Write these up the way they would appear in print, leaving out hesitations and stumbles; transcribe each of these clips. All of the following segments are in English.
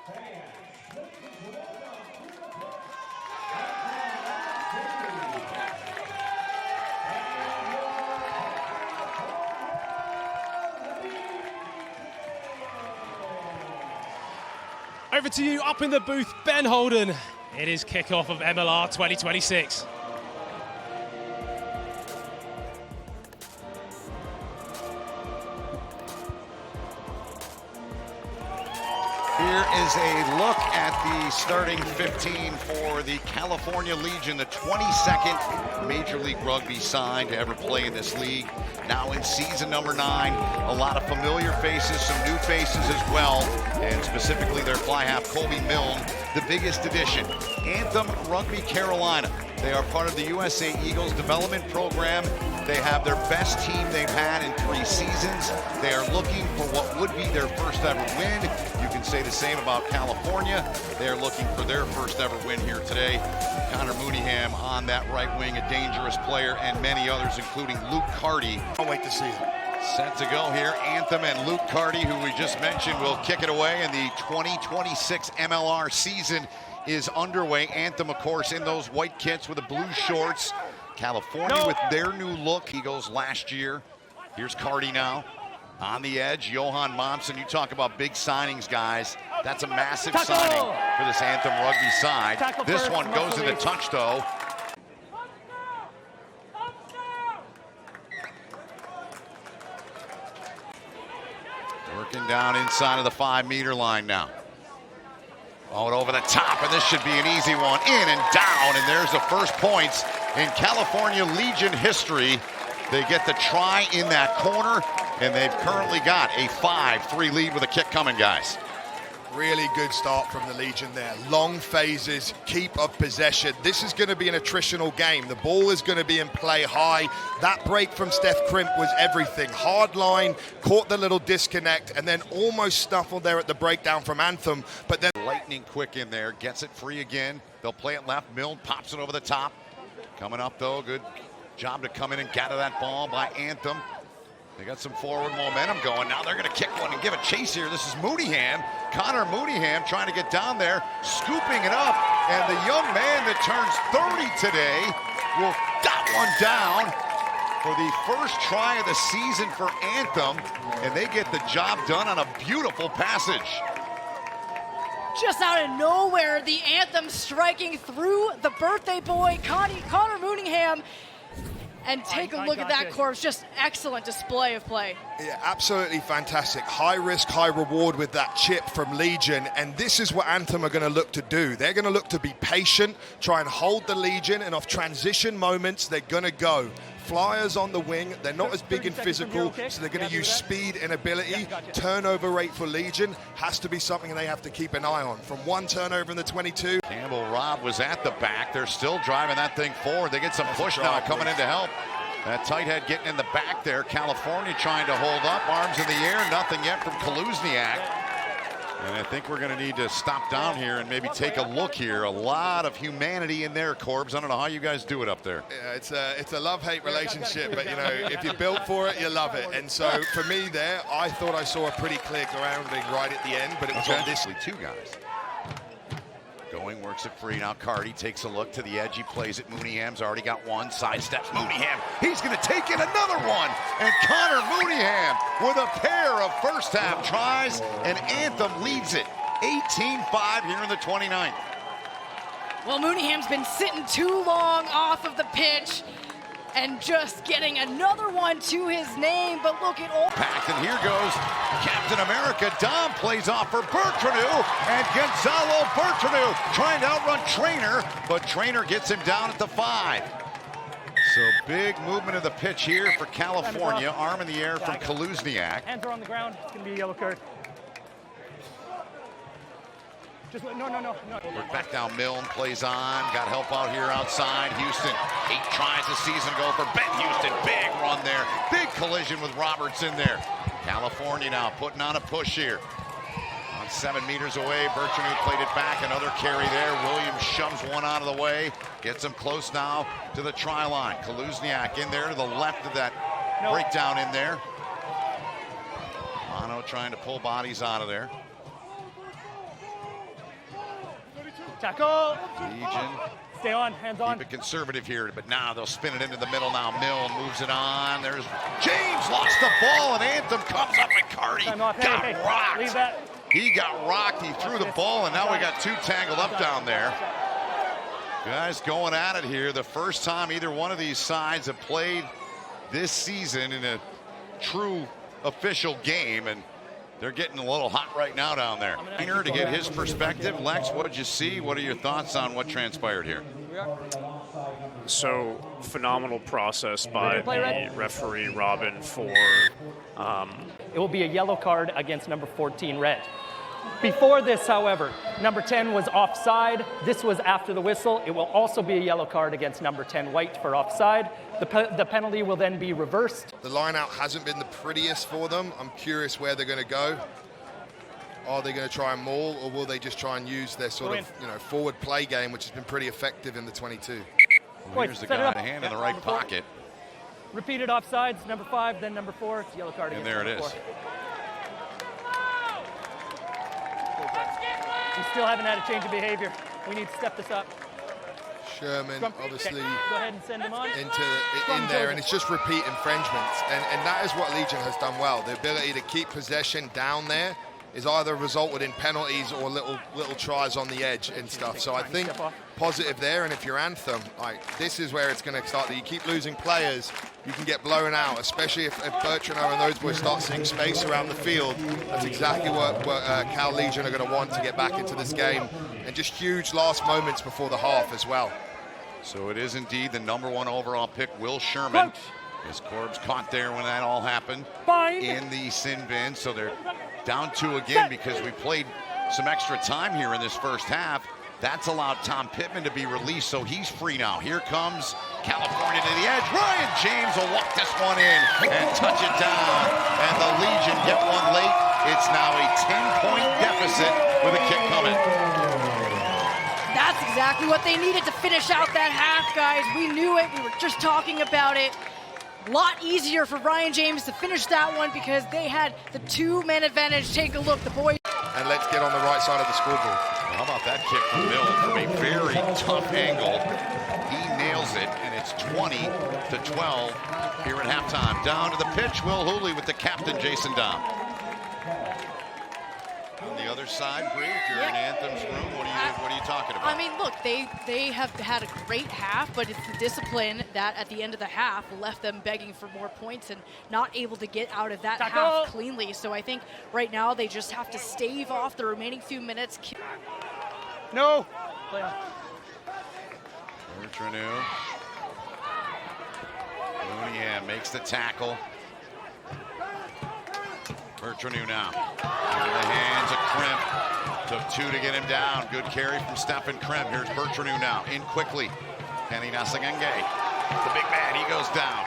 Over to you, up in the booth, Ben Holden. It is kickoff of MLR 2026. Here is a look at the starting 15 for the California Legion, the 22nd Major League Rugby side to ever play in this league. Now in season number 9, a lot of familiar faces, some new faces as well, and specifically their fly half, Colby Milne, the biggest addition. Anthem Rugby Carolina. They are part of the USA Eagles development program. They have their best team they've had in 3 seasons. They are looking for what would be their first ever win. You can say the same about California. They are looking for their first ever win here today. Connor Mooneyham on that right wing, a dangerous player, and many others, including Luke Carty. Can't wait to see it. Set to go here, Anthem and Luke Carty, who we just mentioned, will kick it away, and the 2026 MLR season is underway. Anthem, of course, in those white kits with the blue shorts. California with their new look. Eagles last year. Here's Carty now. On the edge, Johan Momsen. You talk about big signings, guys. That's a massive signing for this Anthem rugby side. This one goes into touch, though. Working down inside of the 5-meter line now. Oh, and over the top, and this should be an easy one. In and down, and there's the first points in California Legion history. They get the try in that corner, and they've currently got a 5-3 lead with a kick coming, guys. Really good start from the Legion there. Long phases, keep of possession. This is going to be an attritional game. The ball is going to be in play high. That break from Steph Crimp was everything. Hard line, caught the little disconnect, and then almost snuffled there at the breakdown from Anthem. But then lightning quick in there, gets it free again. They'll play it left. Milne pops it over the top. Coming up, though, good job to come in and gather that ball by Anthem. They got some forward momentum going. Now they're going to kick one and give a chase here. This is Mooneyham. Connor Mooneyham trying to get down there, scooping it up. And the young man that turns 30 today will got one down for the first try of the season for Anthem. And they get the job done on a beautiful passage. Just out of nowhere, the Anthem striking through the birthday boy, Connor Mooneyham. And take a look at that course. Just excellent display of play. Yeah, absolutely fantastic. High risk, high reward with that chip from Legion. And this is what Anthem are going to look to do. They're going to look to be patient, try and hold the Legion, and off transition moments, they're going to go. Flyers on the wing, they're not as big and physical, so they're going to use speed and ability. Turnover rate for Legion has to be something they have to keep an eye on. From 1 turnover in the 22. Campbell Robb was at the back. They're still driving that thing forward. They get some push now coming in to help. That tight head getting in the back there. California trying to hold up. Arms in the air. Nothing yet from Kaluzniak. And I think we're going to need to stop down here and maybe take a look here. A lot of humanity in there, Corbs. I don't know how you guys do it up there. Yeah, it's a love-hate relationship, but, you know, if you're built for it, you love it. And so, for me there, I thought I saw a pretty clear grounding right at the end, but it was on this. 2 guys. Going, works it free. Now Carty takes a look to the edge. He plays it. Mooneyham's already got one. Sidesteps Mooneyham. He's going to take in another one. And Connor Mooneyham with a pair of first half tries. And Anthem leads it 18-5 here in the 29th. Well, Mooneyham's been sitting too long off of the pitch and just getting another one to his name, but look at all. Packed, and here goes Captain America. Dom plays off for Bertranu, and Gonzalo Bertranu trying to outrun Trainer, but Trainer gets him down at the 5. So big movement of the pitch here for California. Arm in the air from Kaluzniak. Hands are on the ground. It's going to be a yellow card. Just no. We're back down. Milne plays on. Got help out here outside. Houston, 8 tries this season ago for Ben Houston. Big run there. Big collision with Roberts in there. California now putting on a push here. On 7 meters away, Bertranu played it back. Another carry there. Williams shoves one out of the way. Gets him close now to the try line. Kaluzniak in there to the left of that breakdown in there. Mono trying to pull bodies out of there. Tackle. Legion. Stay on, hands on. Keep it conservative here, but now they'll spin it into the middle now. Milne moves it on. There's James lost the ball, and Anthem comes up, and Cardi got rocked. Leave that. He got rocked. He threw the ball, and now we got two tangled up down there. Guys going at it here. The first time either one of these sides have played this season in a true official game, and they're getting a little hot right now down there. To get his perspective, Lex, what did you see? What are your thoughts on what transpired here? So, phenomenal process by the referee, Robin, for... It will be a yellow card against number 14, red. Before this, however, number 10 was offside. This was after the whistle. It will also be a yellow card against number 10, white, for offside. The penalty will then be reversed. The line out hasn't been the prettiest for them. I'm curious where they're going to go. Are they going to try and maul, or will they just try and use their sort of, forward play game, which has been pretty effective in the 22? Well, here's the guy, the hand in the right pocket. Repeated offsides, number 5, then number 4. It's yellow card against And there it number is. 4. We still haven't had a change of behavior. We need to step this up. Sherman, obviously, Go ahead and send him on. in there, and it's just repeat infringements. And that is what Legion has done well. The ability to keep possession down there is either resulted in penalties or little tries on the edge and stuff. So I think positive there. And if you're Anthem, this is where it's going to start. You keep losing players, you can get blown out, especially if Bertrano and those boys start seeing space around the field. That's exactly what Cal Legion are going to want to get back into this game. And just huge last moments before the half as well. So it is indeed the #1 overall pick, Will Sherman. His Corbs caught there when that all happened in the sin bin. So they're down 2 again because we played some extra time here in this first half. That's allowed Tom Pittman to be released, so he's free now. Here comes California to the edge. Ryan James will walk this one in and touch it down. And the Legion get one late. It's now a 10-point deficit with a kick coming. That's exactly what they needed to finish out that half, guys. We knew it. We were just talking about it. A lot easier for Ryan James to finish that one because they had the 2-man advantage. Take a look, the boys. And let's get on the right side of the scoreboard. How about that kick from Milne from a very tough angle? He nails it, and it's 20-12 here at halftime. Down to the pitch, Will Hooley with the captain, Jason Dom. On the other side, Bree, if you're in Anthem's room, what are you talking about? I mean, look, they have had a great half, but it's the discipline that at the end of the half left them begging for more points and not able to get out of that half cleanly. So I think right now they just have to stave off the remaining few minutes. No. Play on. Bertranu. Mooneyham makes the tackle. Bertranu now. Into the hands of Krim. Took 2 to get him down. Good carry from Stephen Krim. Here's Bertranu now. In quickly. Kenny Nasagenge. The big man, he goes down.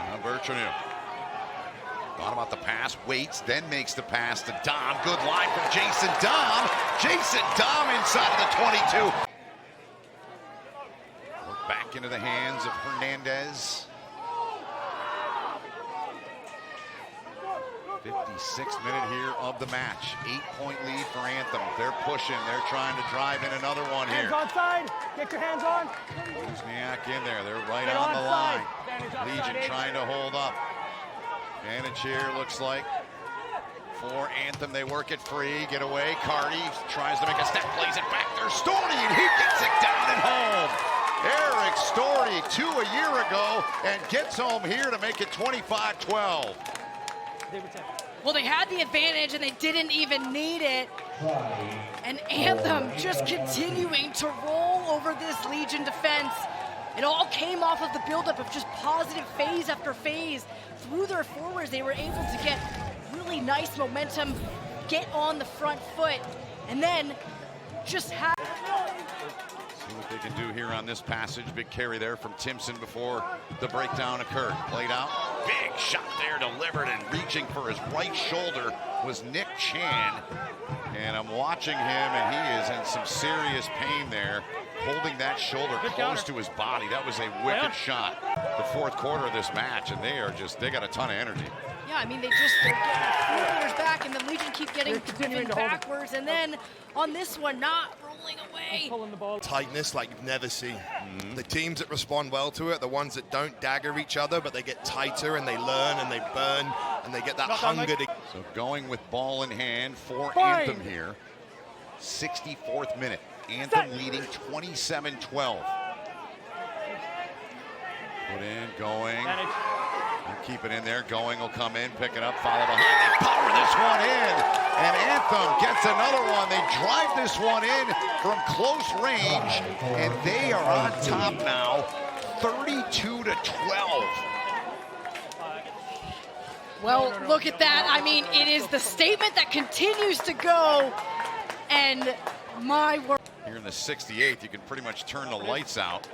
Now Bertranu. Thought about the pass, waits, then makes the pass to Dom. Good line from Jason Dom. Jason Dom inside of the 22. Back into the hands of Hernandez. 56th minute here of the match. 8-point lead for Anthem. They're pushing. They're trying to drive in another one here. Hands onside. Get your hands on. Wozniak in there. They're right on the line. Legion trying to hold up. Advantage here looks like for Anthem. They work it free. Get away. Cardi tries to make a step. Plays it back there. Storty, and he gets it down and home. Eric Storty, 2 a year ago, and gets home here to make it 25-12. Well, they had the advantage and they didn't even need it. And Anthem just continuing to roll over this Legion defense. It all came off of the buildup of just positive phase after phase. Through their forwards, they were able to get really nice momentum, get on the front foot, and then just have... See what they can do here on this passage. Big carry there from Timpson before the breakdown occurred. Played out. Big shot there delivered, and reaching for his right shoulder was Nick Chan. And I'm watching him, and he is in some serious pain there, holding that shoulder close to his body. That was a wicked shot. The fourth quarter of this match, and they got a ton of energy. Yeah, I mean, they're getting 4 meters back and the Legion keep getting driven backwards, and then on this one, not rolling away. Pulling the ball. Tightness like you've never seen. The teams that respond well to it, the ones that don't dagger each other, but they get tighter and they learn and they burn and they get that hunger to... So going with ball in hand for Anthem here. 64th minute. Anthem leading 27-12. Put in, going. Keep it in there. Going will come in, pick it up, follow behind. They power this one in. And Anthem gets another one. They drive this one in from close range. And they are on top now, 32-12. Well, look at that. I mean, it is the statement that continues to go. And my word. Here in the 68th, you can pretty much turn the lights out.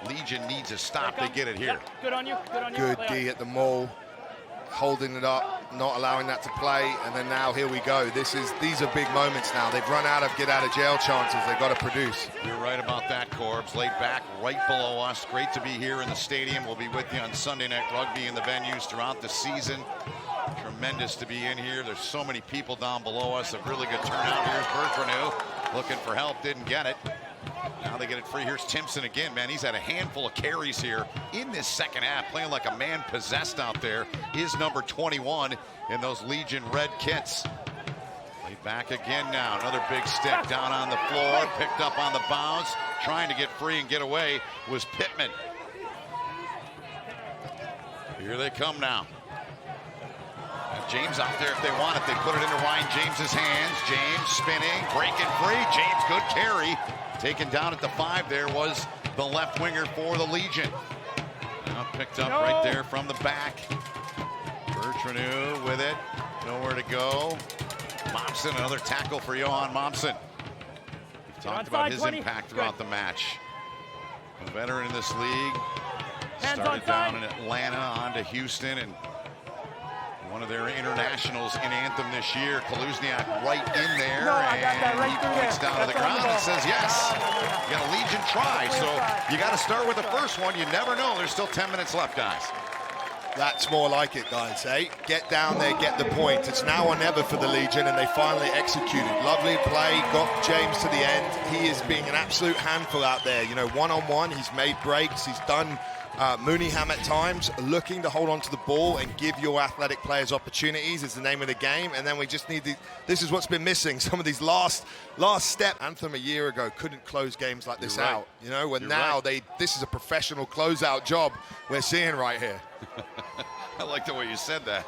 Legion needs a stop. They get it here. Yeah, good on you. Good on you. Good D at the maul, holding it up, not allowing that to play, and then now here we go. These are big moments now. They've run out of get out of jail chances. They've got to produce. You're right about that, Corbs. Laid back right below us. Great to be here in the stadium. We'll be with you on Sunday Night Rugby in the venues throughout the season. Tremendous to be in here. There's so many people down below us. A really good turnout. Here's Bertrand, looking for help, didn't get it. Now they get it free. Here's Timpson again, man. He's had a handful of carries here in this second half, playing like a man possessed out there. Is number 21 in those Legion red kits. Laid back again now. Another big stick down on the floor, picked up on the bounce. Trying to get free and get away was Pittman. Here they come now. James out there if they want it. They put it into Ryan James's hands. James spinning, breaking free. James, good carry. Taken down at the 5 there was the left winger for the Legion. Now picked up right there from the back. Bertrand with it. Nowhere to go. Momsen, another tackle for Johan Momsen. We've talked about his impact throughout the match. A veteran in this league. Started down in Atlanta, on to Houston, and one of their internationals in Anthem this year. Kaluzniak right in there, and he points down to the ground and says, yes, you got a Legion try. So you got to start with the first one. You never know. There's still 10 minutes left, guys. That's more like it, guys, eh? Get down there, get the point. It's now or never for the Legion, and they finally executed. Lovely play, got James to the end. He is being an absolute handful out there. You know, one-on-one, he's made breaks, he's done Mooneyham at times. Looking to hold on to the ball and give your athletic players opportunities is the name of the game. And then we just need this is what's been missing. Some of these last step. Anthem a year ago couldn't close games like this out. You know, when now this is a professional closeout job we're seeing right here. I like the way you said that.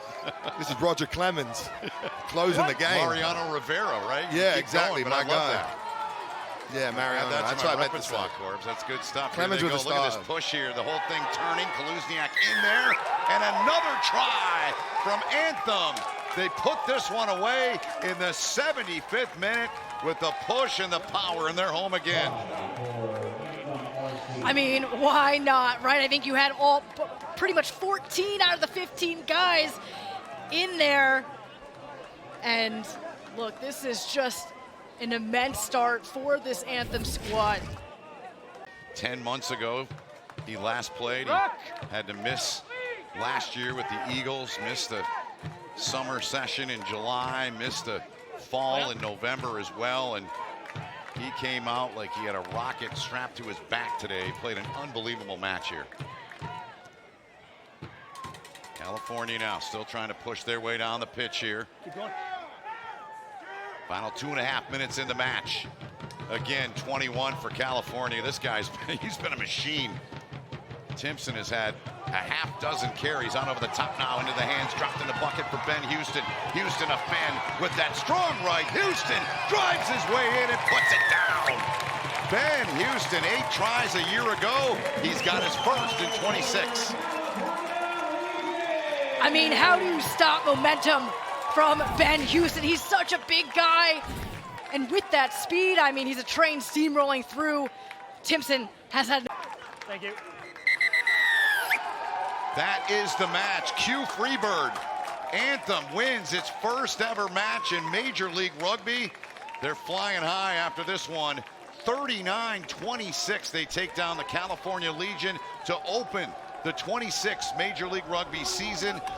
This is Roger Clemens closing the game. Mariano Rivera, right? Yeah, exactly, my guy. That. Yeah, Mariano. That's what I meant to say. Corbs. That's good stuff. Clemens with the Look at this push here. The whole thing turning. Kaluzniak in there. And another try from Anthem. They put this one away in the 75th minute with the push and the power, and they're home again. I mean, why not, right? I think you had pretty much 14 out of the 15 guys in there. And look, this is just an immense start for this Anthem squad. 10 months ago, he last played. He had to miss last year with the Eagles, missed the summer session in July, missed the fall in November as well, and he came out like he had a rocket strapped to his back today. He played an unbelievable match here. California now still trying to push their way down the pitch here. Keep going. Final 2.5 minutes in the match. Again, 21 for California. This guy's he's been a machine. Timpson has had a half dozen carries on over the top now into the hands, dropped in the bucket for Ben Houston. Houston a fan with that strong right. Houston drives his way in and puts it down. Ben Houston, 8 tries a year ago. He's got his first in 26. I mean, how do you stop momentum from Ben Houston? He's such a big guy. And with that speed, I mean, he's a train steamrolling through. Timpson has had... Thank you. That is the match. Q Freebird. Anthem wins its first ever match in Major League Rugby. They're flying high after this one. 39-26, they take down the California Legion to open the 26th Major League Rugby season.